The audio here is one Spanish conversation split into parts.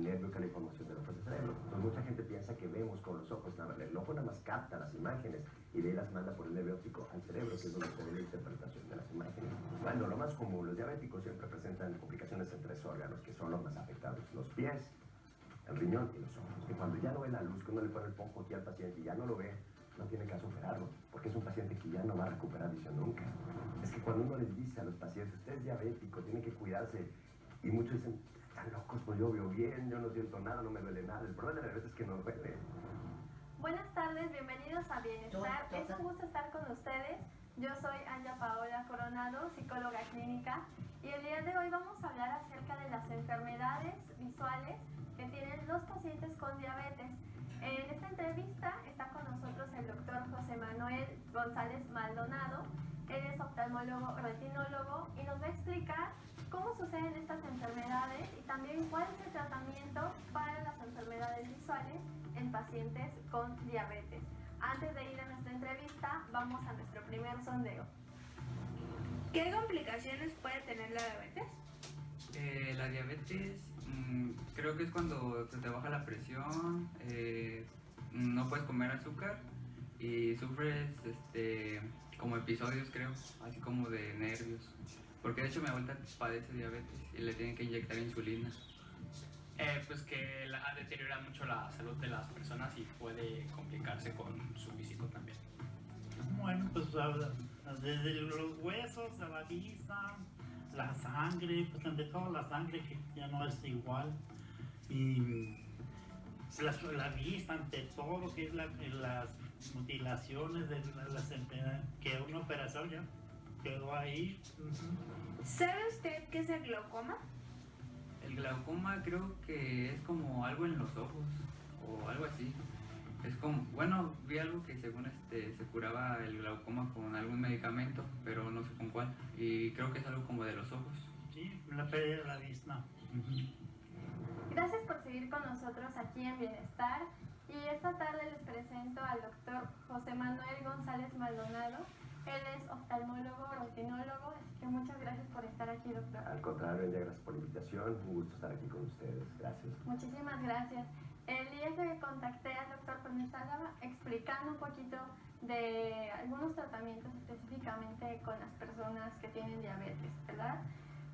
nervio que la información del ojo del cerebro. Entonces mucha gente piensa que vemos con los ojos, el ojo nada más capta las imágenes y de ahí las manda por el nervio óptico al cerebro, que es donde se ve la interpretación de las imágenes. Bueno, lo más común, los diabéticos siempre presentan complicaciones en 3 órganos, que son los más afectados: los pies, el riñón y los ojos. Que cuando ya no ve la luz, que uno le pone el foco aquí al paciente y ya no lo ve, no tiene caso operarlo, porque es un paciente que ya no va a recuperar visión nunca. Es que cuando uno les dice a los pacientes, usted es diabético, tiene que cuidarse, y muchos dicen, están locos, pues yo veo bien, yo no siento nada, no me duele nada. El problema de la diabetes es que no duele. Buenas tardes, bienvenidos a Bienestar. Es un gusto estar con ustedes. Yo soy Anja Paola Coronado, psicóloga clínica, y el día de hoy vamos a hablar acerca de las enfermedades visuales que tienen los pacientes con diabetes. En esta entrevista está con nosotros el doctor José Manuel González Maldonado. Él es oftalmólogo retinólogo y nos va a explicar cómo suceden estas enfermedades y también cuál es el tratamiento para las enfermedades visuales en pacientes con diabetes. Antes de ir a nuestra entrevista, vamos a nuestro primer sondeo. ¿Qué complicaciones puede tener la diabetes? La diabetes creo que es cuando se te baja la presión, no puedes comer azúcar y sufres como episodios, creo, así como de nervios. Porque de hecho mi abuelita padece diabetes y le tienen que inyectar insulina. Pues que deteriora mucho la salud de las personas y puede complicarse con su físico también. Bueno, pues desde los huesos a la vista, la sangre, pues ante todo la sangre que ya no es igual, y la vista ante todo, que es las mutilaciones de las enfermedades, que una operación ya quedó ahí. ¿Sabe usted qué es el glaucoma? El glaucoma creo que es como algo en los ojos o algo así. Es como, bueno, vi algo que según se curaba el glaucoma con algún medicamento, pero no sé con cuál. Y creo que es algo como de los ojos. Sí, la pérdida de la vista. Gracias por seguir con nosotros aquí en Bienestar. Y esta tarde les presento al doctor José Manuel González Maldonado. Él es oftalmólogo, retinólogo, así que muchas gracias por estar aquí, doctor. Al contrario, gracias por la invitación, un gusto estar aquí con ustedes, gracias. Muchísimas gracias. El día que contacté al doctor, pues me estaba explicando un poquito de algunos tratamientos específicamente con las personas que tienen diabetes, ¿verdad?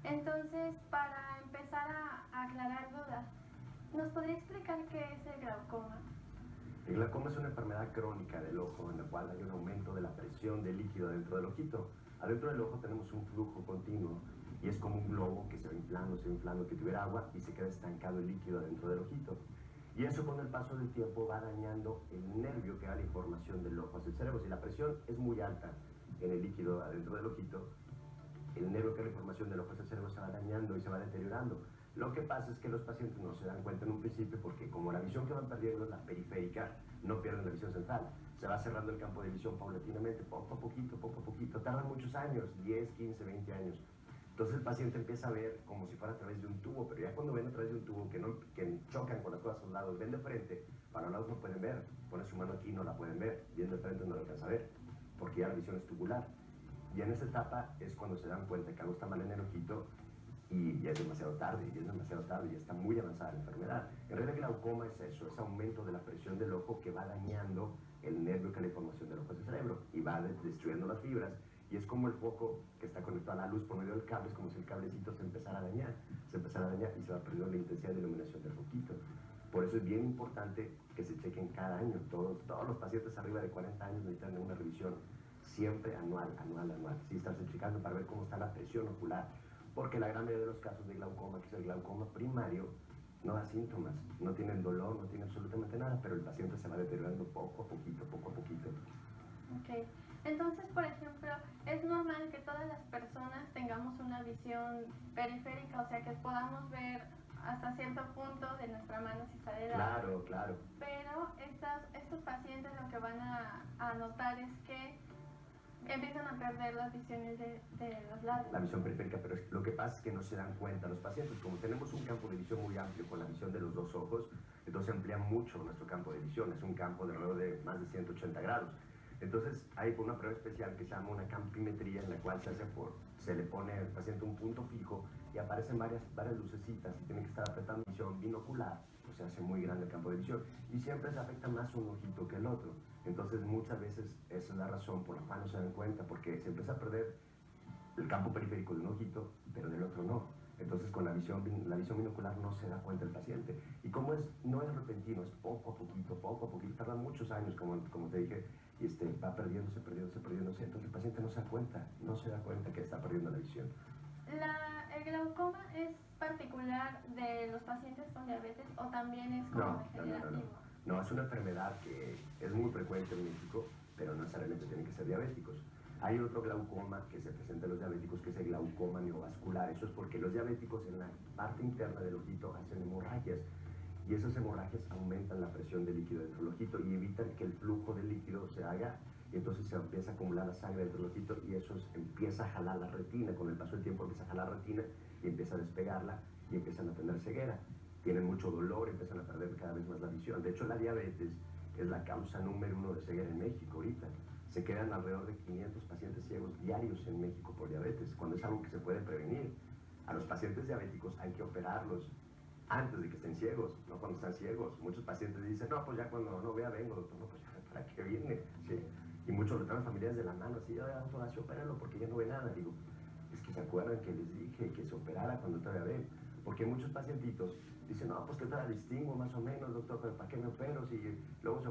Entonces, para empezar a aclarar dudas, ¿nos podría explicar qué es el glaucoma? El glaucoma es una enfermedad crónica del ojo en la cual hay un aumento de la presión del líquido dentro del ojito. Adentro del ojo tenemos un flujo continuo y es como un globo que se va inflando, que tuviera agua y se queda estancado el líquido dentro del ojito. Y eso con el paso del tiempo va dañando el nervio que da la información del ojo hacia el cerebro. Si la presión es muy alta en el líquido adentro del ojito, el nervio que da la información del ojo hacia el cerebro se va dañando y se va deteriorando. Lo que pasa es que los pacientes no se dan cuenta en un principio porque como la visión que van perdiendo es la periférica, no pierden la visión central. Se va cerrando el campo de visión paulatinamente, poco a poquito. Tardan muchos años, 10, 15, 20 años. Entonces el paciente empieza a ver como si fuera a través de un tubo, pero ya cuando ven a través de un tubo que chocan con las cosas a los lados, ven de frente, para los lados no pueden ver, pone su mano aquí no la pueden ver, viendo de frente no la alcanza a ver, porque ya la visión es tubular. Y en esa etapa es cuando se dan cuenta que algo está mal en el ojito y ya es demasiado tarde, ya está muy avanzada la enfermedad. En realidad el glaucoma es eso, es aumento de la presión del ojo que va dañando el nervio que da la información del ojo hacia el cerebro y va destruyendo las fibras. Y es como el foco que está conectado a la luz por medio del cable, es como si el cablecito se empezara a dañar y se va perdiendo la intensidad de iluminación del foquito. Por eso es bien importante que se chequen cada año. Todos los pacientes arriba de 40 años necesitan una revisión siempre anual. Sí, estarse checando para ver cómo está la presión ocular, porque la gran mayoría de los casos de glaucoma, que es el glaucoma primario, no da síntomas, no tienen dolor, no tiene absolutamente nada, pero el paciente se va deteriorando poco a poquito. Ok, entonces, por ejemplo, es normal que todas las personas tengamos una visión periférica, o sea, que podamos ver hasta cierto punto de nuestra mano si sale de la... Claro. Pero estos pacientes lo que van a notar es que empiezan a perder las visiones de los lados. La visión periférica, pero lo que pasa es que no se dan cuenta los pacientes. Como tenemos un campo de visión muy amplio con la visión de los dos ojos, entonces amplía mucho nuestro campo de visión. Es un campo de alrededor de más de 180 grados. Entonces hay una prueba especial que se llama una campimetría, en la cual se le pone al paciente un punto fijo y aparecen varias lucecitas y tiene que estar apretando la visión binocular, pues se hace muy grande el campo de visión y siempre se afecta más un ojito que el otro. Entonces muchas veces esa es la razón por la cual no se dan cuenta, porque se empieza a perder el campo periférico de un ojito, pero del otro no. Entonces con la visión binocular no se da cuenta el paciente. Y como no es repentino, es poco a poquito, tarda muchos años, como te dije, y va perdiéndose. Entonces el paciente no se da cuenta que está perdiendo la visión. ¿El glaucoma es particular de los pacientes con diabetes o también es como degenerativo? No, es una enfermedad que es muy frecuente en México, pero no necesariamente tienen que ser diabéticos. Hay otro glaucoma que se presenta en los diabéticos, que es el glaucoma neovascular. Eso es porque los diabéticos en la parte interna del ojito hacen hemorragias y esas hemorragias aumentan la presión de líquido dentro del ojito y evitan que el flujo de líquido se haga, y entonces se empieza a acumular la sangre dentro del ojito y eso empieza a jalar la retina. Con el paso del tiempo empieza a jalar la retina y empieza a despegarla y empiezan a tener ceguera. Tienen mucho dolor, empiezan a perder cada vez más la visión. De hecho, la diabetes es la causa número 1 de ceguera en México ahorita. Se quedan alrededor de 500 pacientes ciegos diarios en México por diabetes, cuando es algo que se puede prevenir. A los pacientes diabéticos hay que operarlos antes de que estén ciegos, no cuando están ciegos. Muchos pacientes dicen, no, pues ya cuando no vea vengo, doctor. No, pues ¿para qué viene? ¿Sí? Y muchos lo traen familiares de la mano, así, doctor, así opéralo porque ya no ve nada. Digo, es que se acuerdan que les dije que se operara cuando todavía ven. Porque muchos pacientitos dicen, no, pues que todavía distingo más o menos, doctor, pero ¿para qué me opero? Si luego se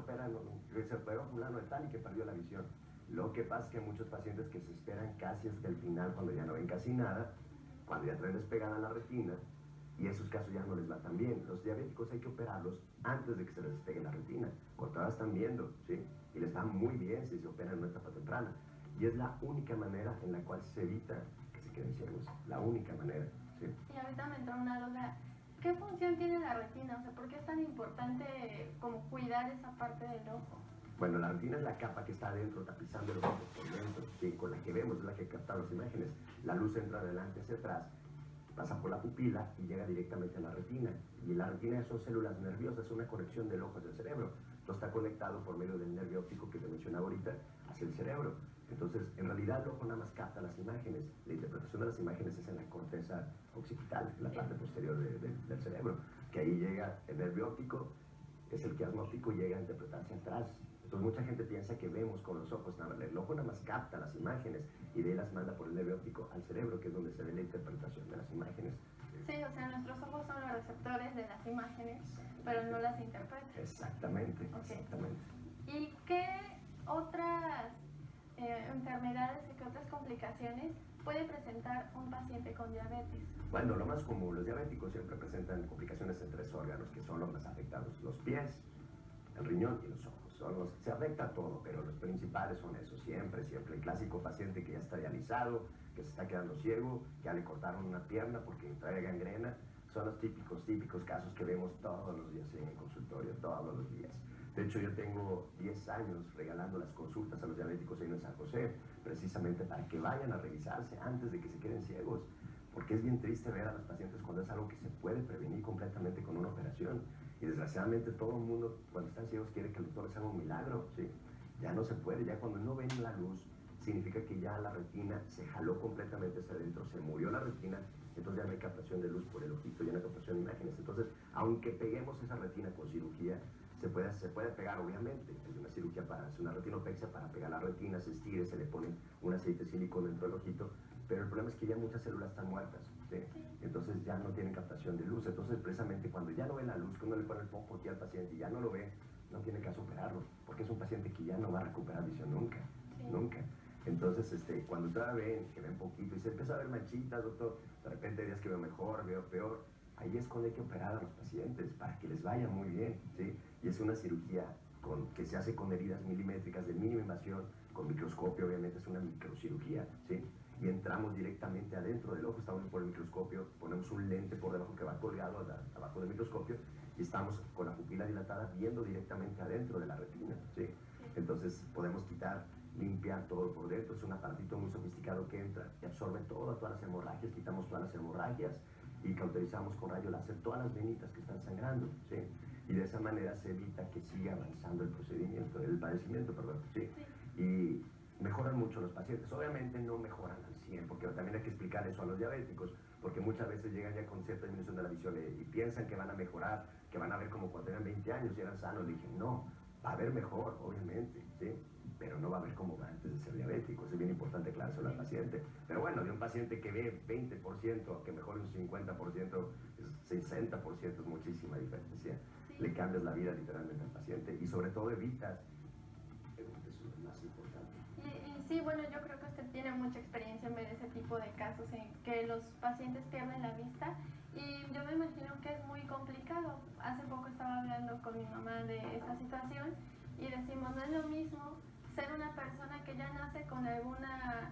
operó fulano de tal y que perdió la visión. Lo que pasa es que hay muchos pacientes que se esperan casi hasta el final, cuando ya no ven casi nada, cuando ya traen despegada la retina, y esos casos ya no les va tan bien. Los diabéticos hay que operarlos antes de que se les despegue la retina, cuando todavía están viendo, ¿sí? Y les va muy bien si se operan en una etapa temprana. Y es la única manera en la cual se evita que se queden ciegos, la única manera, ¿sí? Y ahorita me entró una duda. ¿Qué función tiene la retina? O sea, ¿por qué es tan importante como cuidar esa parte del ojo? Bueno, la retina es la capa que está adentro, tapizando el ojo por dentro, ¿sí? Con la que vemos, es la que capta las imágenes. La luz entra de adelante hacia atrás, pasa por la pupila y llega directamente a la retina. Y la retina son células nerviosas, es una conexión del ojo hacia el cerebro. Esto está conectado por medio del nervio óptico que te mencionaba ahorita hacia el cerebro. Entonces, en realidad el ojo nada más capta las imágenes. La interpretación de las imágenes es en la corteza occipital, la parte posterior del cerebro, que ahí llega el nervio óptico, es el quiasma óptico y llega a interpretarse atrás. Entonces mucha gente piensa que vemos con los ojos, el ojo nada más capta las imágenes y de ahí las manda por el nervio óptico al cerebro, que es donde se ve la interpretación de las imágenes. Sí, o sea, nuestros ojos son los receptores de las imágenes, pero no las interpretan. Exactamente, Okay. exactamente. ¿Y qué otras enfermedades y qué otras complicaciones puede presentar un paciente con diabetes? Bueno, lo más común, los diabéticos siempre presentan complicaciones en 3 órganos que son los más afectados: los pies, el riñón y los ojos. Se afecta todo, pero los principales son esos, siempre. El clásico paciente que ya está dializado, que se está quedando ciego, que ya le cortaron una pierna porque trae gangrena, son los típicos casos que vemos todos los días en el consultorio, todos los días. De hecho, yo tengo 10 años regalando las consultas a los diabéticos en San José, precisamente para que vayan a revisarse antes de que se queden ciegos, porque es bien triste ver a los pacientes cuando es algo que se puede prevenir completamente con una operación. Y desgraciadamente todo el mundo, cuando están ciegos, quiere que el doctor les haga un milagro, ¿sí? Ya no se puede, ya cuando no ven la luz, significa que ya la retina se jaló completamente hacia adentro, se murió la retina, entonces ya no hay captación de luz por el ojito, ya no hay captación de imágenes. Entonces, aunque peguemos esa retina con cirugía, se puede pegar, obviamente. Es una cirugía es una retinopexia para pegar la retina, se estire, se le pone un aceite silicón dentro del ojito, pero el problema es que ya muchas células están muertas, ¿sí? Entonces ya no tienen captación de luz. Entonces, precisamente cuando ya no ve la luz, que uno le pone el foco aquí al paciente y ya no lo ve, no tiene caso operarlo, porque es un paciente que ya no va a recuperar visión nunca, nunca. Entonces, cuando todavía ven, que ven poquito y se empieza a ver manchitas, doctor, de repente hay días que veo mejor, veo peor, ahí es cuando hay que operar a los pacientes para que les vaya muy bien, ¿sí? Y es una cirugía que se hace con heridas milimétricas de mínima invasión, con microscopio, obviamente es una microcirugía, ¿sí? Y entramos directamente adentro del ojo, estamos por el microscopio, ponemos un lente por debajo que va colgado abajo del microscopio y estamos con la pupila dilatada viendo directamente adentro de la retina, ¿sí? Entonces podemos limpiar todo por dentro. Es un aparatito muy sofisticado que entra y absorbe todas las hemorragias, quitamos todas las hemorragias y cauterizamos con rayo láser todas las venitas que están sangrando, ¿sí? Y de esa manera se evita que siga avanzando el padecimiento, perdón, ¿sí? Y mejoran mucho los pacientes. Obviamente no mejoran al 100, porque también hay que explicar eso a los diabéticos, porque muchas veces llegan ya con cierta disminución de la visión y piensan que van a mejorar, que van a ver como cuando tenían 20 años y eran sanos. Le dije, no, va a ver mejor, obviamente, ¿sí? Pero no va a ver como antes de ser diabético. Eso es bien importante aclarárselo al paciente. Pero bueno, de un paciente que ve 20% a que mejore un 50%, 60% es muchísima diferencia. Sí. Le cambias la vida literalmente al paciente y sobre todo evitas, eso es lo más importante. Y sí, bueno, yo creo que usted tiene mucha experiencia en ver ese tipo de casos en que los pacientes pierden la vista y yo me imagino que es muy complicado. Hace poco estaba hablando con mi mamá de esta situación y decimos, no es lo mismo ser una persona que ya nace con alguna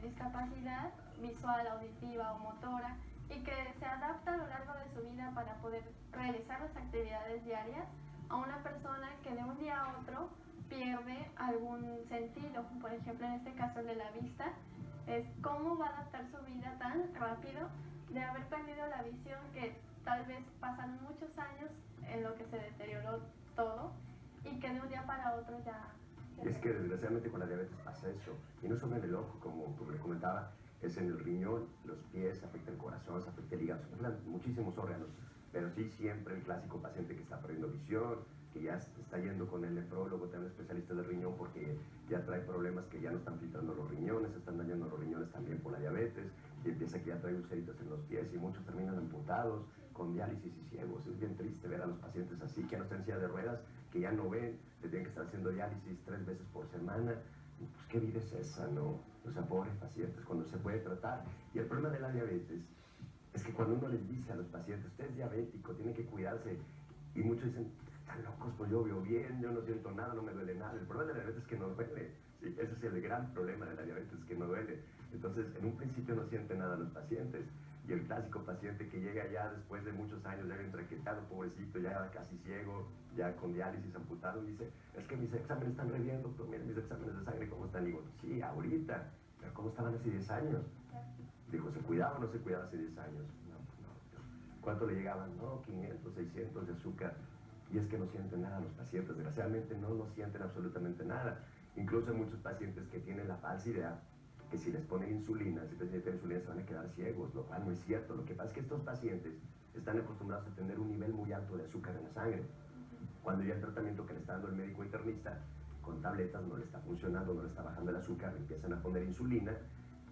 discapacidad visual, auditiva o motora y que se adapta a lo largo de su vida para poder realizar las actividades diarias a una persona que de un día a otro pierde algún sentido. Por ejemplo, en este caso el de la vista, es cómo va a adaptar su vida tan rápido de haber perdido la visión, que tal vez pasan muchos años en lo que se deterioró todo y que de un día para otro ya... Y es que desgraciadamente con la diabetes pasa eso, y no solo en el ojo, como le comentaba, es en el riñón, los pies, afecta el corazón, se afecta el hígado, se afectan muchísimos órganos, pero sí siempre el clásico paciente que está perdiendo visión, que ya está yendo con el nefrólogo, también especialista del riñón, porque ya trae problemas que ya no están filtrando los riñones, se están dañando los riñones también por la diabetes, y empieza que ya trae ulceritas en los pies, y muchos terminan amputados, con diálisis y ciegos. Es bien triste ver a los pacientes así, que ya no están en silla de ruedas, que ya no ven, que tienen que estar haciendo diálisis 3 veces por semana. Pues qué vida es esa, ¿no? O sea, pobres pacientes, cuando se puede tratar. Y el problema de la diabetes es que cuando uno les dice a los pacientes, usted es diabético, tiene que cuidarse, y muchos dicen, están locos, pues yo veo bien, yo no siento nada, no me duele nada. El problema de la diabetes es que no duele. Sí, ese es el gran problema de la diabetes, que no duele. Entonces, en un principio no sienten nada los pacientes. Y el clásico paciente que llega ya después de muchos años, ya bien traquetado, pobrecito, ya casi ciego, ya con diálisis, amputado, y dice, es que mis exámenes están re bien, doctor, miren mis exámenes de sangre, ¿cómo están? Digo, sí, ahorita, pero ¿cómo estaban hace 10 años? Dijo, ¿se cuidaba o no se cuidaba hace 10 años? No, pues no, doctor. ¿Cuánto le llegaban? No, 500, 600 de azúcar. Y es que no sienten nada los pacientes, desgraciadamente no sienten absolutamente nada. Incluso hay muchos pacientes que tienen la falsa idea que si les ponen insulina, si les inyectan insulina se van a quedar ciegos, lo cual no es cierto. Lo que pasa es que estos pacientes están acostumbrados a tener un nivel muy alto de azúcar en la sangre. Cuando ya el tratamiento que le está dando el médico internista con tabletas no le está funcionando, no le está bajando el azúcar, le empiezan a poner insulina,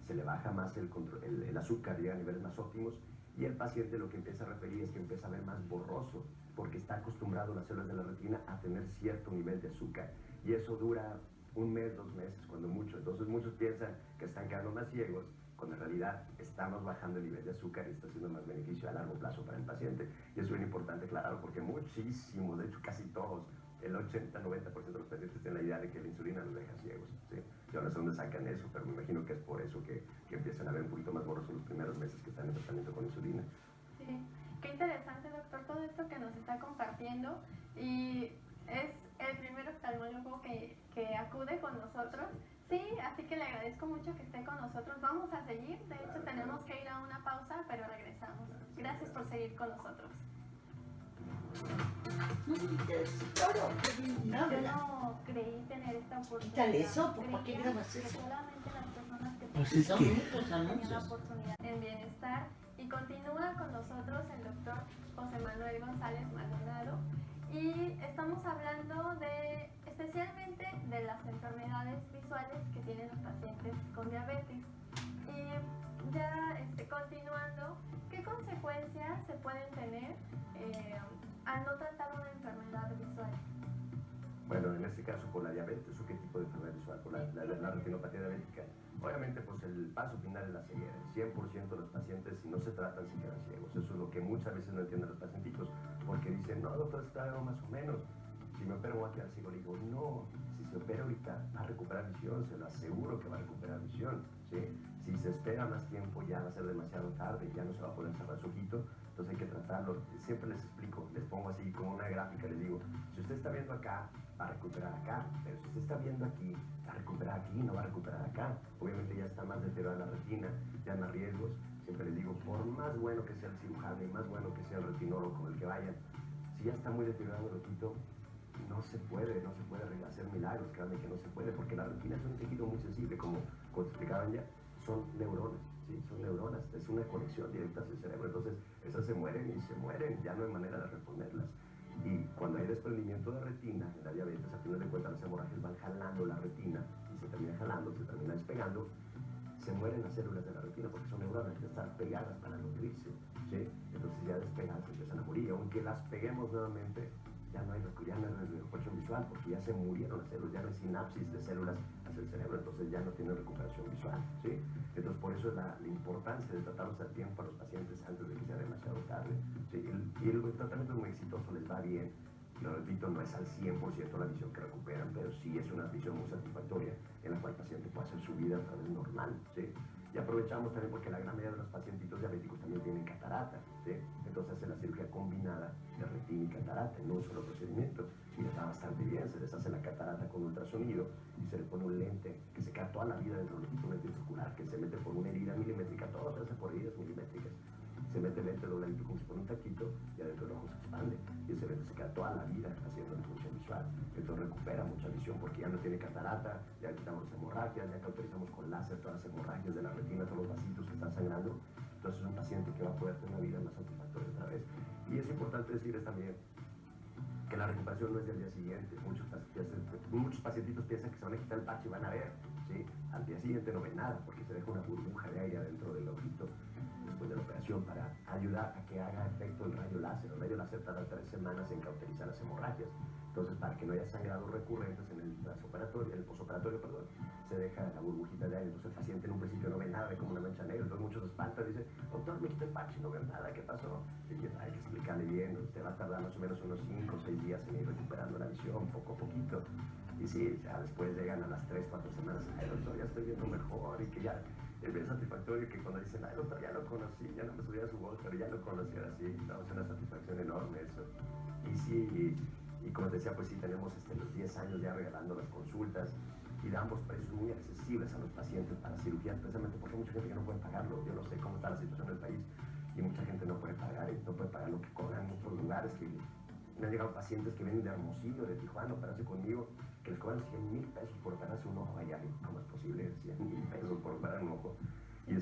se le baja más el azúcar, llega a niveles más óptimos, y el paciente lo que empieza a referir es que empieza a ver más borroso, porque está acostumbrado las células de la retina a tener cierto nivel de azúcar, y eso dura 1 mes, 2 meses, cuando mucho. Entonces muchos piensan que están quedando más ciegos, cuando en realidad estamos bajando el nivel de azúcar y está haciendo más beneficio a largo plazo para el paciente. Y eso es bien importante aclararlo, porque muchísimos, de hecho casi todos, el 80-90% de los pacientes tienen la idea de que la insulina los deja ciegos, ¿sí? Yo no sé dónde sacan eso, pero me imagino que es por eso que empiezan a ver un poquito más borrosos los primeros meses que están en tratamiento con insulina. Sí, qué interesante, doctor, todo esto que nos está compartiendo, y es el primer oftalmólogo que acude con nosotros. Sí, así que le agradezco mucho que esté con nosotros. Vamos a seguir, de hecho tenemos que ir a una pausa, pero regresamos. Gracias por seguir con nosotros. No grites, claro, no, Yo no creí tener esta oportunidad. Quítale eso, ¿por qué Creía grabas que eso? solamente las personas que Pues es tenían que muchos la anuncios. oportunidad en bienestar. Y continúa con nosotros el doctor José Manuel González Maldonado, y estamos hablando especialmente de las enfermedades visuales que tienen los pacientes con diabetes. Y ya continuando, ¿qué consecuencias se pueden tener al no tratar una enfermedad visual? Bueno, en este caso por la diabetes, ¿o qué tipo de enfermedad visual? Por la retinopatía diabética. Obviamente, pues el paso final es la ceguera. El 100% de los pacientes, si no se tratan, se quedan ciegos. Eso es lo que muchas veces no entienden los pacientitos, porque dicen, no, doctor, está algo más o menos. Si me opero, voy a quedar ciego. Le digo, no, si se opera ahorita, va a recuperar visión, se lo aseguro que va a recuperar visión, ¿sí? Si se espera más tiempo, ya va a ser demasiado tarde, ya no se va a poder cerrar su ojito, entonces hay que tratarlo. Siempre les explico, les pongo así como una gráfica, les digo, si usted está viendo acá, va a recuperar acá, pero si usted está viendo aquí, va a recuperar aquí, no va a recuperar acá. Obviamente ya está más deteriorada la retina, ya más riesgos. Siempre les digo, por más bueno que sea el cirujano y más bueno que sea el retinólogo con el que vayan, si ya está muy deteriorado el ojito, no se puede hacer milagros, créanme que no se puede, porque la retina es un tejido muy sensible, como explicaban ya, son neuronas. ¿sí? Son neuronas, es una conexión directa hacia el cerebro. Entonces, esas se mueren y se mueren, ya no hay manera de reponerlas. Y cuando hay desprendimiento de retina, en la diabetes, a final de cuentas las hemorragias van jalando la retina y se termina jalando, se termina despegando, se mueren las células de la retina porque son neuronas que están pegadas para nutrirse, ¿sí? Entonces ya despegadas empiezan a morir. Aunque las peguemos nuevamente, ya no hay recuperación visual porque ya se murieron las células, ya no hay sinapsis de células hacia el cerebro, entonces ya no tienen recuperación visual, ¿sí? Entonces por eso es la importancia de tratarlos a tiempo a los pacientes antes de que sea demasiado tarde, ¿sí? Y el tratamiento es muy exitoso, les va bien. Lo repito, no es al 100% la visión que recuperan, pero sí es una visión muy satisfactoria en la cual el paciente puede hacer su vida otra vez normal, ¿sí? Y aprovechamos también porque la gran mayoría de los pacientitos diabéticos también tienen catarata, ¿sí? Entonces hace la cirugía combinada de retina y catarata en un solo procedimiento y les va bastante bien. Se les hace la catarata con ultrasonido y se le pone un lente que se queda toda la vida dentro del ojito, un lente circular que se mete por una herida milimétrica, todo se hace por heridas milimétricas. Se mete el lente dobladito como si fuera un taquito y adentro del ojo se expande y ese lente se queda toda la vida haciendo la función visual. Entonces recupera mucha visión porque ya no tiene catarata, ya quitamos las hemorragias, ya cauterizamos con láser todas las hemorragias de la retina, todos los vasitos que están sangrando. Entonces es un paciente que va a poder tener una vida más satisfactoria otra vez. Y es importante decirles también que la recuperación no es del día siguiente. Muchos pacientitos piensan que se van a quitar el parche y van a ver, ¿sí? Al día siguiente no ven nada porque se deja una burbuja de aire adentro del ojito después de la operación para ayudar a que haga efecto el rayo láser. El rayo láser tarda 3 semanas en cauterizar las hemorragias. Entonces, para que no haya sangrados recurrentes en el posoperatorio, se deja la burbujita de aire. Entonces, el paciente en un principio no ve nada, ve como una mancha negra. Entonces, muchos se espantan y dicen, doctor, me quité el parche y no veo nada, ¿qué pasó? Y hay que explicarle bien, usted va a tardar más o menos unos 5 o 6 días en ir recuperando la visión, poco a poquito. Y sí, ya después llegan a las 3 o 4 semanas, ay, doctor, ya estoy viendo mejor, y que ya es bien satisfactorio que cuando dicen, ay, doctor, ya lo conocí, ya no me subía a su voz, pero ya lo conocí, ahora sí, no, es una satisfacción enorme eso. Y sí, y como te decía, pues sí, tenemos los 10 años ya regalando las consultas y damos precios muy accesibles a los pacientes para cirugías, precisamente porque hay mucha gente que no puede pagarlo. Yo no sé cómo está la situación del país y mucha gente no puede pagar lo que cobran en otros lugares. Que me han llegado pacientes que vienen de Hermosillo, de Tijuana, a operarse conmigo, que les cobran 100,000 pesos por operarse un ojo allá. ¿Cómo es posible? 100,000 pesos por operar un ojo. Y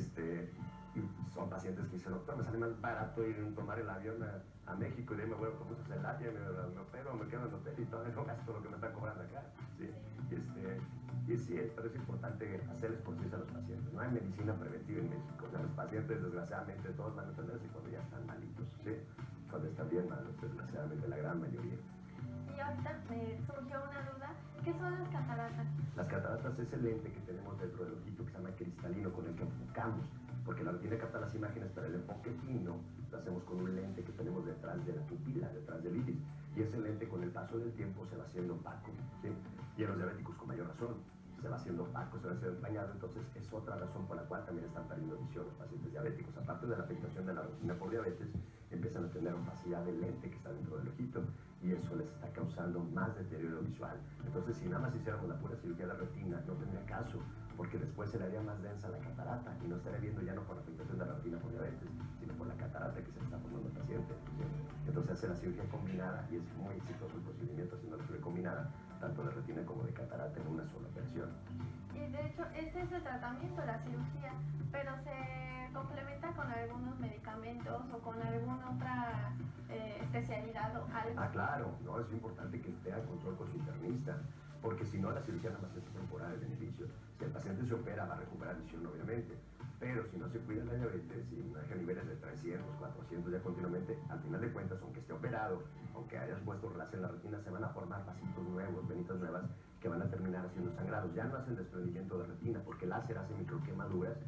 son pacientes que dicen, doctor, me sale más barato ir a tomar el avión a México y de ahí me voy a autobús a Celaya, me opero, me quedo en el hotel y todavía no gasto lo que me están cobrando acá, ¿sí? Y sí, pero es importante hacerles conciencia a los pacientes. No hay medicina preventiva en México. O sea, los pacientes, desgraciadamente, todos van a enfermarse cuando ya están malitos, ¿sí? Cuando están bien malos, desgraciadamente, la gran mayoría. Y ahorita me surgió una duda, ¿qué son las cataratas? Las cataratas es el lente que tenemos dentro del ojito que se llama cristalino, con el que enfocamos, porque la retina capta las imágenes, pero el enfoque fino lo hacemos con un lente que tenemos detrás de la pupila, detrás del iris, y ese lente con el paso del tiempo se va haciendo opaco, ¿sí? Y en los diabéticos con mayor razón, se va haciendo opaco, se va haciendo empañado. Entonces es otra razón por la cual también están perdiendo visión los pacientes diabéticos. Aparte de la afectación de la retina por diabetes, empiezan a tener opacidad del lente que está dentro del ojito y eso les está causando más deterioro visual. Entonces, si nada más hiciéramos la pura cirugía de la retina, no tendría caso, porque después se le haría más densa la catarata y no estaría viendo ya no por la afectación de la retina por diabetes, sino por la catarata que se le está formando al paciente, ¿sí? Entonces hace la cirugía combinada y es muy exitoso el procedimiento haciendo la cirugía combinada, tanto de retina como de catarata en una sola operación. Y de hecho, este es el tratamiento, la cirugía, pero se complementa con algunos medicamentos o con alguna otra especialidad o algo. Ah, claro, no, es importante que esté al control con su internista, porque si no, la cirugía nada más es temporal el beneficio. Si el paciente se opera, va a recuperar visión, obviamente, pero si no se cuida la diabetes y maneja niveles de 300, 400 ya continuamente, al final de cuentas, aunque esté operado, aunque hayas puesto láser en la retina, se van a formar vasitos nuevos, venitas nuevas, que van a terminar haciendo sangrados. Ya no hacen desprendimiento de retina, porque el láser hace microquemaduras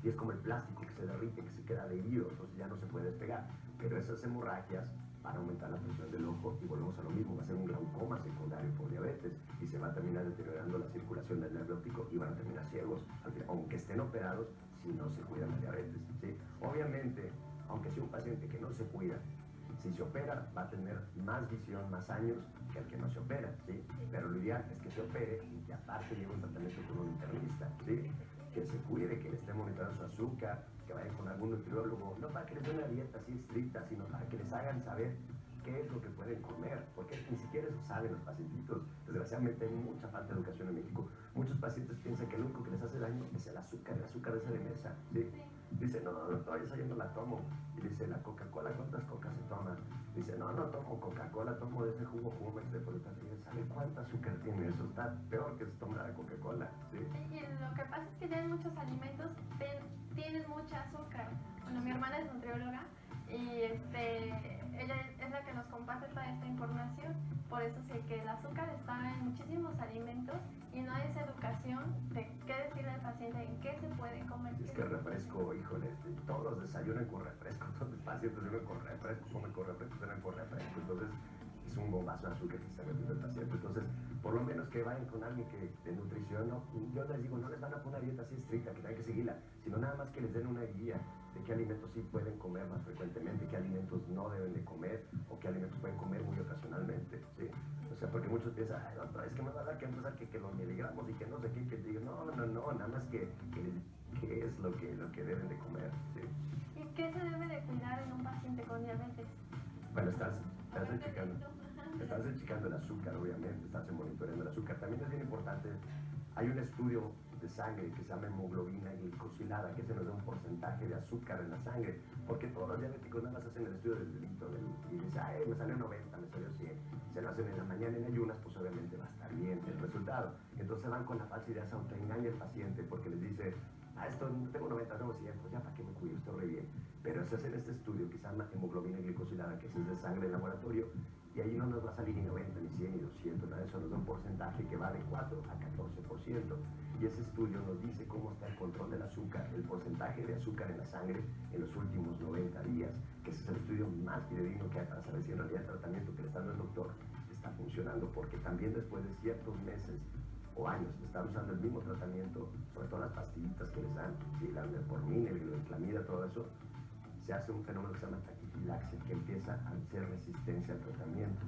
y es como el plástico que se derrite, que se queda adherido, entonces ya no se puede despegar. Pero esas hemorragias van a aumentar la presión del ojo y volvemos a lo mismo, va a ser un glaucoma secundario por diabetes y se va a terminar deteriorando la circulación del nervio óptico y van a terminar ciegos, aunque estén operados, si no se cuidan la diabetes, ¿sí? Obviamente, aunque sea un paciente que no se cuida, si se opera va a tener más visión, más años que el que no se opera, ¿sí? Pero lo ideal es que se opere y que aparte lleve un tratamiento con un internista, ¿sí? Que se cuide, que le esté monitoreando su azúcar, que vaya con algún nutriólogo, no para que les dé una dieta así estricta, sino para que les hagan saber qué es lo que pueden comer, porque ni siquiera eso saben los pacientitos. Desgraciadamente hay mucha falta de educación en México. Muchos pacientes piensan que lo único que les hace daño es el azúcar de esa de mesa. ¿Sí? Dice, no, todavía esa yo no la tomo. Y dice, la Coca-Cola, ¿cuántas cocas se toma? Dice, no tomo Coca-Cola, tomo de ese jugo de fruta. ¿Sabe cuánto azúcar tiene? Eso está peor que se tomar la Coca-Cola. ¿Sí? Y lo que pasa es que ya en muchos alimentos tienen mucha azúcar. Bueno, mi hermana es nutrióloga y ella es la que nos comparte toda esta información. Por eso sé que el azúcar está en muchísimos alimentos y no hay esa educación de qué decirle al paciente, en qué se puede comer. Es que el refresco, híjole, todos desayunan con refresco, todos los pacientes desayunan con refresco, comen con refresco, cenan con refresco. Entonces es un bombazo de azúcar que se está metiendo el paciente. Entonces, por lo menos que vayan con alguien que de nutrición, no, yo les digo, no les van a poner una dieta así estricta, que tengan que seguirla, sino nada más que les den una guía de qué alimentos sí pueden comer más frecuentemente, qué alimentos no deben de comer, o qué alimentos pueden comer muy ocasionalmente, ¿sí? O sea, porque muchos piensan, ay, no, es que me va a dar que empezar que los miligramos y que no sé qué, que digan, no, nada más que qué es lo que deben de comer, ¿sí? ¿Y qué se debe de cuidar en un paciente con diabetes? Bueno, estás checando el azúcar, obviamente, estás monitoreando el azúcar. También es bien importante, hay un estudio de sangre que se llama hemoglobina glicosilada, que se nos da un porcentaje de azúcar en la sangre, porque todos los diabéticos nada más hacen el estudio del delito y dicen, ay, me salió 90, me salió 100. Se lo hacen en la mañana en ayunas, pues obviamente va a estar bien el resultado. Entonces van con la falsa idea, se autoengaña el paciente porque les dice, esto tengo 90, tengo 100, pues ya para qué me cuido, estoy re bien. Pero se hace en este estudio que se llama hemoglobina glicosilada, que es de sangre de laboratorio, y ahí no nos va a salir ni 90, ni 100, ni 200, nada de eso, nos da un porcentaje que va de 4 a 14%. Y ese estudio nos dice cómo está el control del azúcar, el porcentaje de azúcar en la sangre en los últimos 90 días, que ese es el estudio más fidedigno que hay para saber si en realidad el tratamiento que le está dando el doctor está funcionando, porque también después de ciertos meses o años de estar usando el mismo tratamiento, sobre todo las pastillitas que les dan, ¿sí? La metformina, el glucosamina, todo eso, se hace un fenómeno que se llama taquifilaxia, que empieza a hacer resistencia al tratamiento.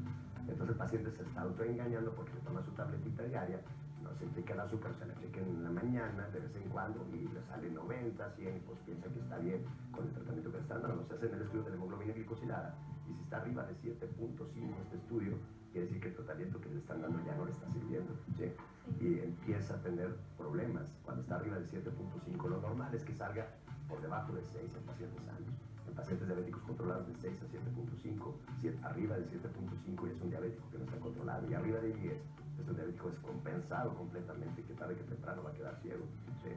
Entonces el paciente se está autoengañando porque se toma su tabletita diaria, no se checa el azúcar, se la checa en la mañana de vez en cuando y le sale 90, 100 y pues piensa que está bien con el tratamiento que le están dando. Se hace en el estudio de la hemoglobina glicosilada y si está arriba de 7.5 este estudio, quiere decir que el tratamiento que le están dando ya no le está sirviendo, ¿sí? Y empieza a tener problemas. Cuando está arriba de 7.5, lo normal es que salga por debajo de 6 en pacientes sanos. En pacientes diabéticos controlados de 6 a 7.5, arriba de 7.5 es un diabético que no está controlado, y arriba de 10 es un diabético descompensado completamente, que tarde que temprano va a quedar ciego, ¿sí?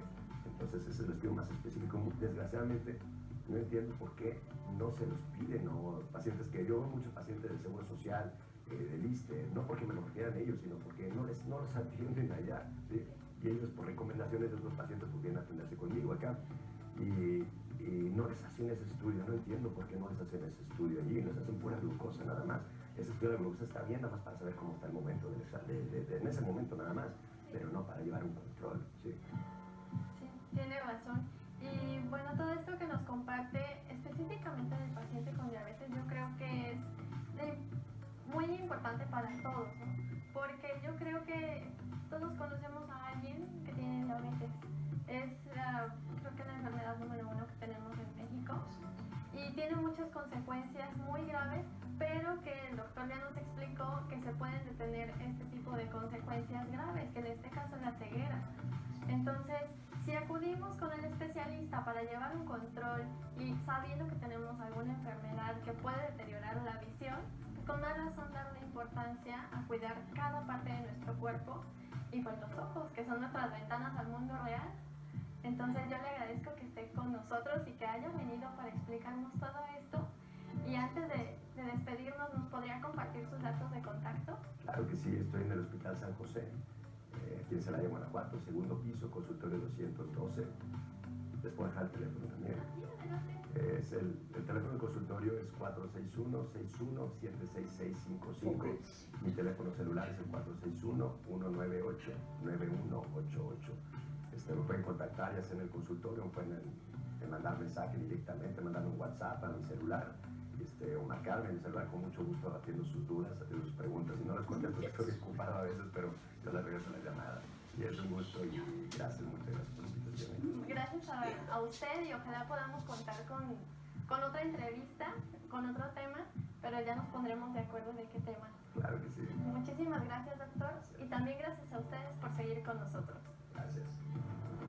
Entonces ese es el estudio más específico. Desgraciadamente no entiendo por qué no se los piden, ¿no? Pacientes que yo, muchos pacientes del Seguro Social, del ISSSTE, no porque me lo refieran ellos, sino porque no los atienden allá, ¿sí? Y ellos por recomendaciones de otros pacientes pues vienen a atenderse conmigo acá y no les hacen ese estudio. No entiendo por qué no les hacen ese estudio allí, les hacen pura glucosa nada más. Ese estudio de glucosa está bien nada más para saber cómo está el momento en ese momento nada más, pero no para llevar un control, ¿sí? Sí, tiene razón. Y bueno, todo esto que nos comparte específicamente del paciente con diabetes, yo creo que es muy importante para todos, ¿no? Porque yo creo que todos conocemos a alguien que tiene diabetes. Es creo que la enfermedad número 1 que tenemos en México y tiene muchas consecuencias muy graves, pero que el doctor ya nos explicó que se pueden detener este tipo de consecuencias graves, que en este caso es la ceguera. Entonces, si acudimos con el especialista para llevar un control y sabiendo que tenemos alguna enfermedad que puede deteriorar la visión, con más razón darle importancia a cuidar cada parte de nuestro cuerpo y pues los ojos, que son nuestras ventanas al mundo real. Entonces yo le agradezco que esté con nosotros y que haya venido para explicarnos todo esto. Y antes de despedirnos, ¿nos podría compartir sus datos de contacto? Claro que sí, estoy en el Hospital San José, aquí en Celaya, Guanajuato, segundo piso, consultorio 212. Les puedo dejar el teléfono también. El teléfono del consultorio es 461-61-76655. Mi teléfono celular es el 461-198-9188. Me pueden contactar ya sea en el consultorio, me pueden mandar mensaje directamente, mandarme un WhatsApp a mi celular, o marcarme en el celular con mucho gusto, atiendo sus dudas, atiendo sus preguntas. Y no las contesto, estoy ocupado a veces, pero yo les regreso la llamada. Y es un gusto y gracias, muchas gracias por la invitación. Gracias a usted y ojalá podamos contar con otra entrevista, con otro tema, pero ya nos pondremos de acuerdo de qué tema. Claro que sí. Muchísimas gracias, doctor, y también gracias a ustedes por seguir con nosotros. Gracias.